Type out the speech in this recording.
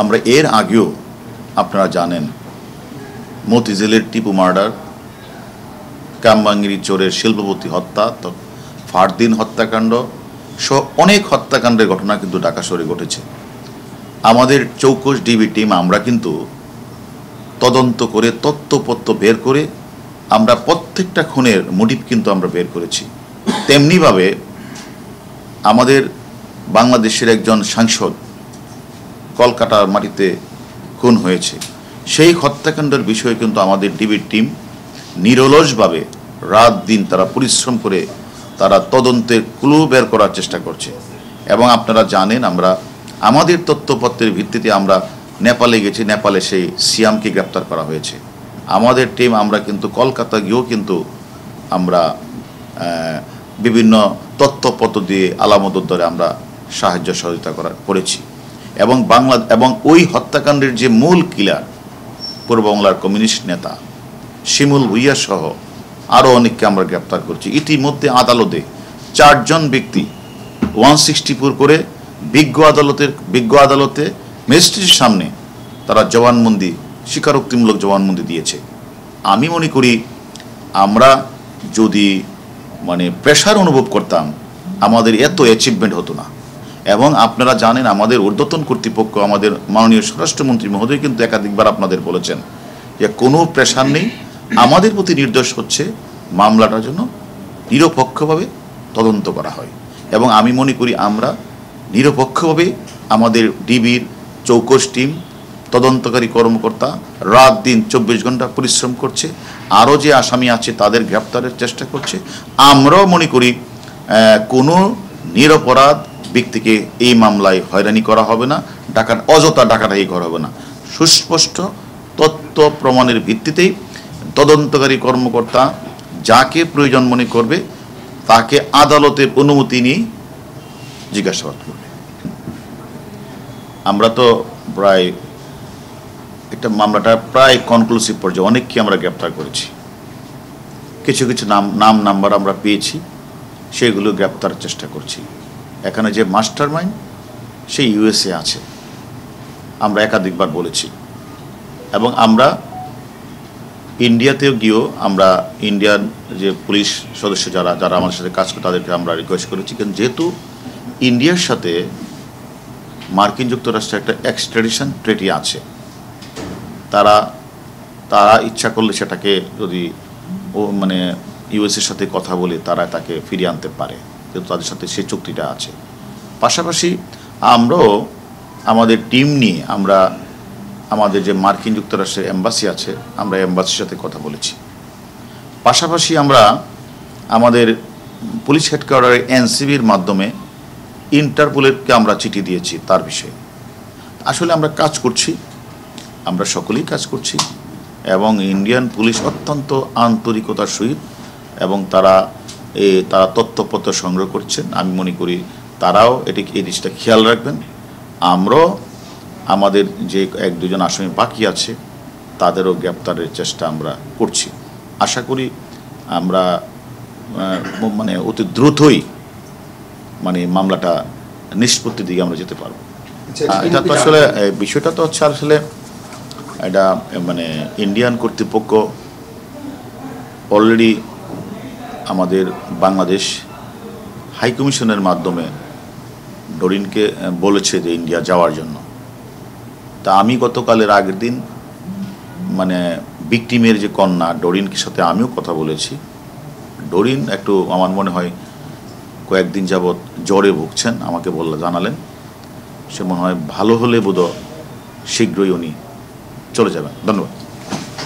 আমরা এর আগেও আপনারা জানেন মতিঝিলের টিপু মার্ডার, কামবাঙ্গিরি চোরের শিল্পপতি হত্যা, ফারদিন হত্যাকাণ্ড সহ অনেক হত্যাকাণ্ডের ঘটনা কিন্তু ঢাকা শহরে ঘটেছে। আমাদের চৌকস ডিবি টিম আমরা কিন্তু তদন্ত করে তথ্যপত্র বের করে আমরা প্রত্যেকটা খুনের মোটিভ কিন্তু আমরা বের করেছি। তেমনিভাবে আমাদের বাংলাদেশের একজন সাংসদ কলকাতার মাটিতে খুন হয়েছে, সেই হত্যাকাণ্ডের বিষয়ে কিন্তু আমাদের ডিবির টিম নিরলসভাবে রাত দিন তারা পরিশ্রম করে তারা তদন্তের ক্লু বের করার চেষ্টা করছে। এবং আপনারা জানেন আমরা আমাদের তথ্যপত্রের ভিত্তিতে আমরা নেপালে গেছি, নেপালে সেই সিয়ামকে গ্রেপ্তার করা হয়েছে। আমাদের টিম আমরা কিন্তু কলকাতা গিয়েও কিন্তু আমরা বিভিন্ন তথ্যপত্র দিয়ে আলামত ধরে আমরা সাহায্য সহযোগিতা করেছি। এবং ওই হত্যাকাণ্ডের যে মূল কিলার পূর্ব বাংলার কমিউনিস্ট নেতা শিমুল ভুইয়া সহ আরও অনেককে আমরা গ্রেপ্তার করছি। ইতিমধ্যে আদালতে 4 জন ব্যক্তি 164 করে বিজ্ঞ আদালতে ম্যাজিস্ট্রেটের সামনে তারা জবানবন্দি, স্বীকারোক্তিমূলক জবানবন্দি দিয়েছে। আমি মনে করি আমরা যদি প্রেশার অনুভব করতাম আমাদের এত অ্যাচিভমেন্ট হতো না। এবং আপনারা জানেন আমাদের ঊর্ধ্বতন কর্তৃপক্ষ, আমাদের মাননীয় স্বরাষ্ট্রমন্ত্রী মহোদয় কিন্তু একাধিকবার আপনাদের বলেছেন যে কোনো প্রেশার নেই, আমাদের প্রতি নির্দেশ হচ্ছে মামলাটার জন্য নিরপেক্ষভাবে তদন্ত করা হয়। এবং আমি মনে করি আমরা নিরপেক্ষভাবে আমাদের ডিবির চৌকস টিম, তদন্তকারী কর্মকর্তা রাত দিন 24 ঘন্টা পরিশ্রম করছে, আরও যে আসামি আছে তাদের গ্রেপ্তারের চেষ্টা করছে। আমরাও মনে করি কোনো নিরপরাধ ব্যক্তিকে এই মামলায় হয়রানি করা হবে না, অযথা ডাকাডাকি করা হবে না। সুস্পষ্ট তথ্য প্রমাণের ভিত্তিতেই তদন্তকারী কর্মকর্তা যাকে প্রয়োজন মনে করবে তাকে আদালতের অনুমতি নিয়ে জিজ্ঞাসাবাদ করবে। আমরা তো প্রায় মামলাটা প্রায় কনক্লুসিভ পর্যায়ে অনেককে আমরা গ্রেপ্তার করেছি। কিছু কিছু নাম্বার আমরা পেয়েছি, সেগুলো গ্রেপ্তার চেষ্টা করছি। এখানে যে মাস্টার মাইন্ড সেই ইউএসএ আছে, আমরা একাধিকবার বলেছি। এবং আমরা ইন্ডিয়াতেও গিয়েও আমরা ইন্ডিয়ান যে পুলিশ সদস্য যারা আমাদের সাথে কাজ করে তাদেরকে আমরা রিকোয়েস্ট করেছি, কারণ যেহেতু ইন্ডিয়ার সাথে মার্কিন যুক্তরাষ্ট্রের একটা এক্সট্রাডিশন ট্রিটি আছে, তারা ইচ্ছা করলে সেটাকে যদি ইউএসএর সাথে কথা বলে তারা তাকে ফিরিয়ে আনতে পারে, কিন্তু তাদের সাথে সেই চুক্তিটা আছে। পাশাপাশি আমরাও আমাদের টিম নিয়ে আমরা আমাদের যে মার্কিন যুক্তরাষ্ট্রের এম্বাসি আছে আমরা এম্বাসির সাথে কথা বলেছি। পাশাপাশি আমরা আমাদের পুলিশ হেডকোয়ার্টারে এনসিবির মাধ্যমে ইন্টারপোলকে আমরা চিঠি দিয়েছি তার বিষয়ে। আসলে আমরা কাজ করছি, আমরা সকলেই কাজ করছি। এবং ইন্ডিয়ান পুলিশ অত্যন্ত আন্তরিকতার সহিত এবং তারা তথ্যপত্র সংগ্রহ করছেন। আমি মনে করি তারাও এই জিনিসটা খেয়াল রাখবেন। আমরাও আমাদের যে 1-2 জন আসামি বাকি আছে তাদেরও গ্রেপ্তারের চেষ্টা আমরা করছি। আশা করি আমরা অতি দ্রুতই মামলাটা নিষ্পত্তির দিকে আমরা যেতে পারবো। এটা তো আসলে বিষয়টা তো হচ্ছে আসলে এটা ইন্ডিয়ান কর্তৃপক্ষ অলরেডি আমাদের বাংলাদেশ হাইকমিশনের মাধ্যমে ডরিনকে বলেছে যে ইন্ডিয়া যাওয়ার জন্য। তা আমি গতকালের আগের দিন ভিকটিমের যে কন্যা ডরিনকে সাথে আমিও কথা বলেছি। ডরিন একটু আমার মনে হয় কয়েকদিন যাবৎ জ্বরে ভুগছেন, আমাকে জানালেন। সে মনে হয় ভালো হলে বোধহয় শীঘ্রই উনি চলে যাবেন। ধন্যবাদ।